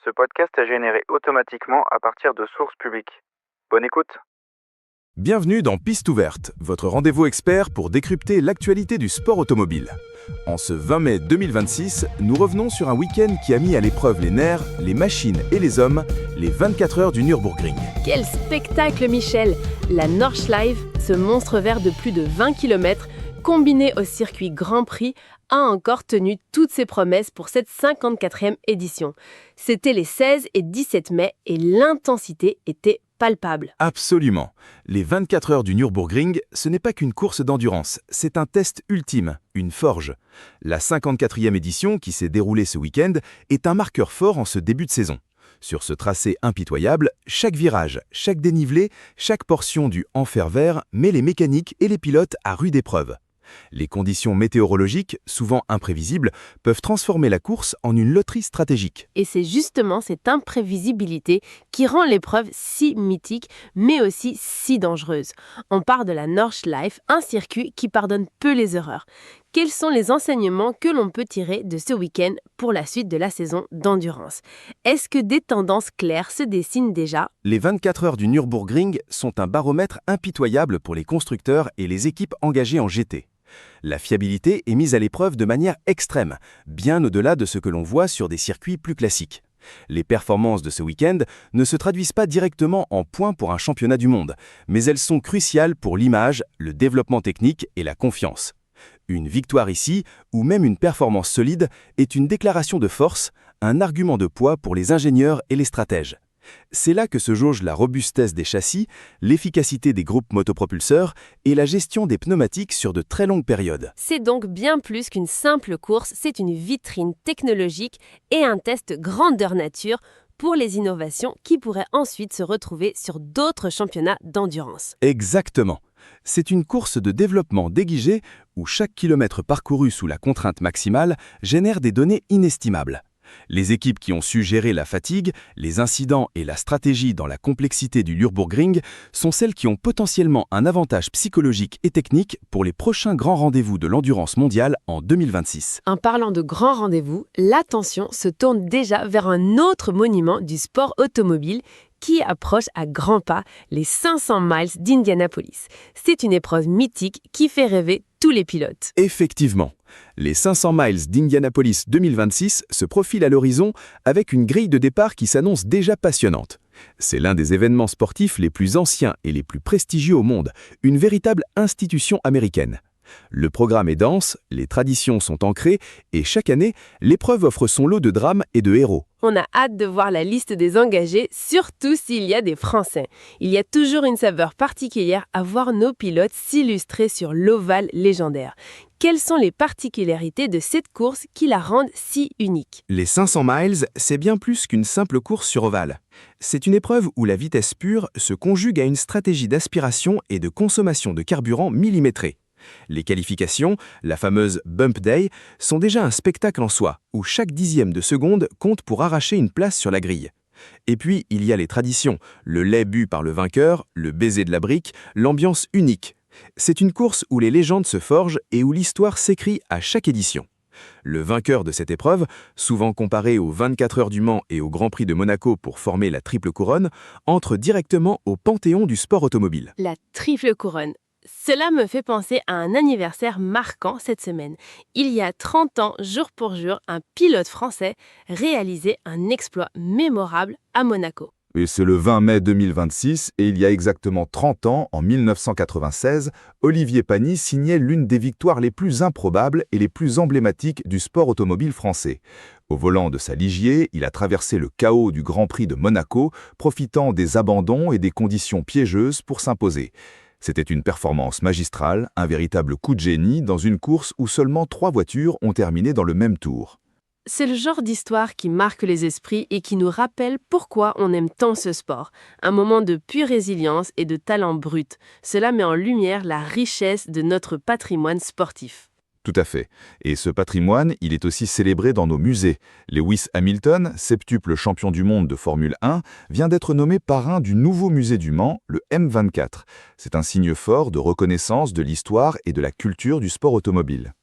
Ce podcast est généré automatiquement à partir de sources publiques. Bonne écoute. Bienvenue dans Piste ouverte, votre rendez-vous expert pour décrypter l'actualité du sport automobile. En ce 20 mai 2026, nous revenons sur un week-end qui a mis à l'épreuve les nerfs, les machines et les hommes, les 24 heures du Nürburgring. Quel spectacle, Michel! La Nordschleife, ce monstre vert de plus de 20 km, combiné au circuit Grand Prix, a encore tenu toutes ses promesses pour cette 54e édition. C'était les 16 et 17 mai et l'intensité était palpable. Absolument. Les 24 heures du Nürburgring, ce n'est pas qu'une course d'endurance, c'est un test ultime, une forge. La 54e édition, qui s'est déroulée ce week-end, est un marqueur fort en ce début de saison. Sur ce tracé impitoyable, chaque virage, chaque dénivelé, chaque portion du enfer vert met les mécaniques et les pilotes à rude épreuve. Les conditions météorologiques, souvent imprévisibles, peuvent transformer la course en une loterie stratégique. Et c'est justement cette imprévisibilité qui rend l'épreuve si mythique, mais aussi si dangereuse. On part de la Nordschleife, un circuit qui pardonne peu les erreurs. Quels sont les enseignements que l'on peut tirer de ce week-end pour la suite de la saison d'endurance? Est-ce que des tendances claires se dessinent déjà? Les 24 heures du Nürburgring sont un baromètre impitoyable pour les constructeurs et les équipes engagées en GT. La fiabilité est mise à l'épreuve de manière extrême, bien au-delà de ce que l'on voit sur des circuits plus classiques. Les performances de ce week-end ne se traduisent pas directement en points pour un championnat du monde, mais elles sont cruciales pour l'image, le développement technique et la confiance. Une victoire ici, ou même une performance solide, est une déclaration de force, un argument de poids pour les ingénieurs et les stratèges. C'est là que se jauge la robustesse des châssis, l'efficacité des groupes motopropulseurs et la gestion des pneumatiques sur de très longues périodes. C'est donc bien plus qu'une simple course, c'est une vitrine technologique et un test grandeur nature pour les innovations qui pourraient ensuite se retrouver sur d'autres championnats d'endurance. Exactement. C'est une course de développement déguisée où chaque kilomètre parcouru sous la contrainte maximale génère des données inestimables. Les équipes qui ont su gérer la fatigue, les incidents et la stratégie dans la complexité du Nürburgring sont celles qui ont potentiellement un avantage psychologique et technique pour les prochains grands rendez-vous de l'endurance mondiale en 2026. En parlant de grands rendez-vous, l'attention se tourne déjà vers un autre monument du sport automobile qui approche à grands pas, les 500 miles d'Indianapolis. C'est une épreuve mythique qui fait rêver tous les pilotes. Effectivement, les 500 miles d'Indianapolis 2026 se profilent à l'horizon avec une grille de départ qui s'annonce déjà passionnante. C'est l'un des événements sportifs les plus anciens et les plus prestigieux au monde, une véritable institution américaine. Le programme est dense, les traditions sont ancrées et chaque année, l'épreuve offre son lot de drames et de héros. On a hâte de voir la liste des engagés, surtout s'il y a des Français. Il y a toujours une saveur particulière à voir nos pilotes s'illustrer sur l'ovale légendaire. Quelles sont les particularités de cette course qui la rendent si unique? Les 500 miles, c'est bien plus qu'une simple course sur ovale. C'est une épreuve où la vitesse pure se conjugue à une stratégie d'aspiration et de consommation de carburant millimétrée. Les qualifications, la fameuse Bump Day, sont déjà un spectacle en soi, où chaque dixième de seconde compte pour arracher une place sur la grille. Et puis, il y a les traditions, le lait bu par le vainqueur, le baiser de la brique, l'ambiance unique. C'est une course où les légendes se forgent et où l'histoire s'écrit à chaque édition. Le vainqueur de cette épreuve, souvent comparé aux 24 heures du Mans et au Grand Prix de Monaco pour former la triple couronne, entre directement au panthéon du sport automobile. La triple couronne. Cela me fait penser à un anniversaire marquant cette semaine. Il y a 30 ans, jour pour jour, un pilote français réalisait un exploit mémorable à Monaco. Et c'est le 20 mai 2026, et il y a exactement 30 ans, en 1996, Olivier Panis signait l'une des victoires les plus improbables et les plus emblématiques du sport automobile français. Au volant de sa Ligier, il a traversé le chaos du Grand Prix de Monaco, profitant des abandons et des conditions piégeuses pour s'imposer. C'était une performance magistrale, un véritable coup de génie dans une course où seulement 3 voitures ont terminé dans le même tour. C'est le genre d'histoire qui marque les esprits et qui nous rappelle pourquoi on aime tant ce sport. Un moment de pure résilience et de talent brut. Cela met en lumière la richesse de notre patrimoine sportif. Tout à fait. Et ce patrimoine, il est aussi célébré dans nos musées. Lewis Hamilton, septuple champion du monde de Formule 1, vient d'être nommé parrain du nouveau musée du Mans, le M24. C'est un signe fort de reconnaissance de l'histoire et de la culture du sport automobile.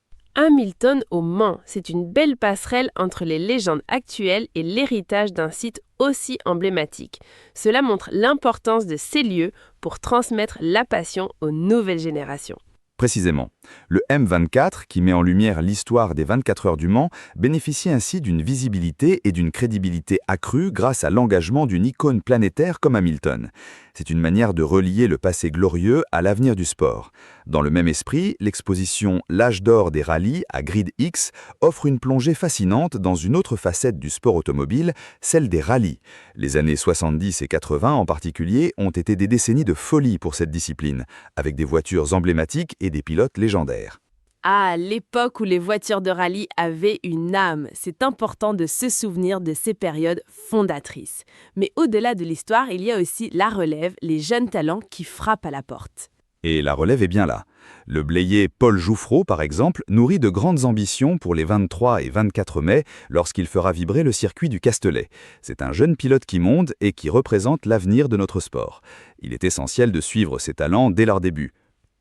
Hamilton au Mans, c'est une belle passerelle entre les légendes actuelles et l'héritage d'un site aussi emblématique. Cela montre l'importance de ces lieux pour transmettre la passion aux nouvelles générations. Précisément. Le M24, qui met en lumière l'histoire des 24 heures du Mans, bénéficie ainsi d'une visibilité et d'une crédibilité accrue grâce à l'engagement d'une icône planétaire comme Hamilton. C'est une manière de relier le passé glorieux à l'avenir du sport. Dans le même esprit, l'exposition L'âge d'or des rallyes à Grid X offre une plongée fascinante dans une autre facette du sport automobile, celle des rallyes. Les années 70 et 80 en particulier ont été des décennies de folie pour cette discipline, avec des voitures emblématiques et des pilotes légendaires. Ah, l'époque où les voitures de rallye avaient une âme. C'est important de se souvenir de ces périodes fondatrices. Mais au-delà de l'histoire, il y a aussi la relève, les jeunes talents qui frappent à la porte. Et la relève est bien là. Le blayé Paul Jouffreau, par exemple, nourrit de grandes ambitions pour les 23 et 24 mai lorsqu'il fera vibrer le circuit du Castellet. C'est un jeune pilote qui monte et qui représente l'avenir de notre sport. Il est essentiel de suivre ses talents dès leur début.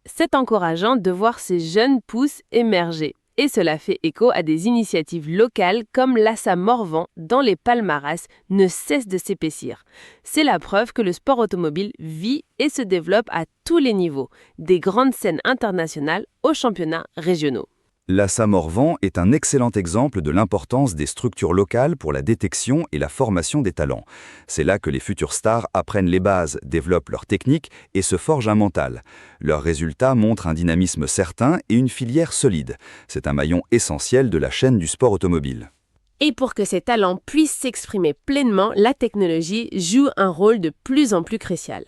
C'est encourageant de voir ces jeunes pousses émerger. Et cela fait écho à des initiatives locales comme l'Assa Morvan dans les palmarès ne cesse de s'épaissir. C'est la preuve que le sport automobile vit et se développe à tous les niveaux, des grandes scènes internationales aux championnats régionaux. L'Assa Morvan est un excellent exemple de l'importance des structures locales pour la détection et la formation des talents. C'est là que les futures stars apprennent les bases, développent leur technique et se forgent un mental. Leurs résultats montrent un dynamisme certain et une filière solide. C'est un maillon essentiel de la chaîne du sport automobile. Et pour que ces talents puissent s'exprimer pleinement, la technologie joue un rôle de plus en plus crucial.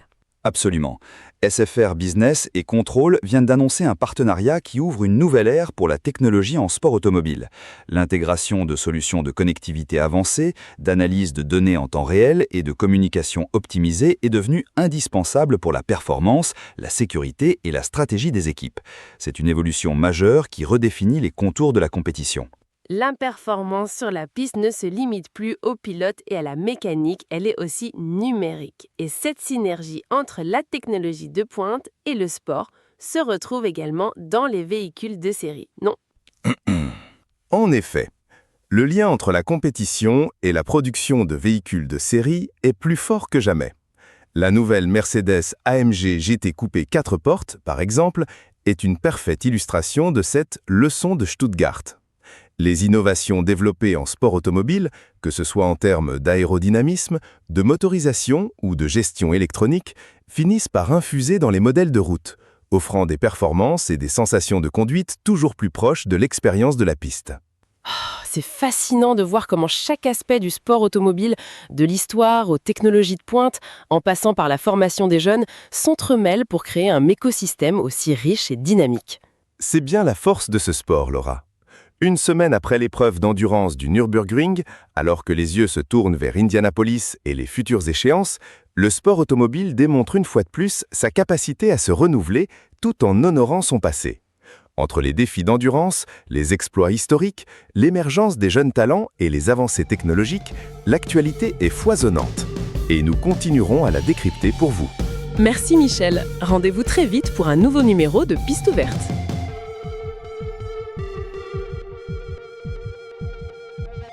Absolument. SFR Business et Control viennent d'annoncer un partenariat qui ouvre une nouvelle ère pour la technologie en sport automobile. L'intégration de solutions de connectivité avancée, d'analyse de données en temps réel et de communication optimisée est devenue indispensable pour la performance, la sécurité et la stratégie des équipes. C'est une évolution majeure qui redéfinit les contours de la compétition. La performance sur la piste ne se limite plus au pilote et à la mécanique, elle est aussi numérique. Et cette synergie entre la technologie de pointe et le sport se retrouve également dans les véhicules de série, non? En effet, le lien entre la compétition et la production de véhicules de série est plus fort que jamais. La nouvelle Mercedes AMG GT Coupé 4 portes, par exemple, est une parfaite illustration de cette leçon de Stuttgart. Les innovations développées en sport automobile, que ce soit en termes d'aérodynamisme, de motorisation ou de gestion électronique, finissent par infuser dans les modèles de route, offrant des performances et des sensations de conduite toujours plus proches de l'expérience de la piste. C'est fascinant de voir comment chaque aspect du sport automobile, de l'histoire aux technologies de pointe, en passant par la formation des jeunes, s'entremêlent pour créer un écosystème aussi riche et dynamique. C'est bien la force de ce sport, Laura. Une semaine après l'épreuve d'endurance du Nürburgring, alors que les yeux se tournent vers Indianapolis et les futures échéances, le sport automobile démontre une fois de plus sa capacité à se renouveler tout en honorant son passé. Entre les défis d'endurance, les exploits historiques, l'émergence des jeunes talents et les avancées technologiques, l'actualité est foisonnante. Et nous continuerons à la décrypter pour vous. Merci Michel. Rendez-vous très vite pour un nouveau numéro de Piste ouverte.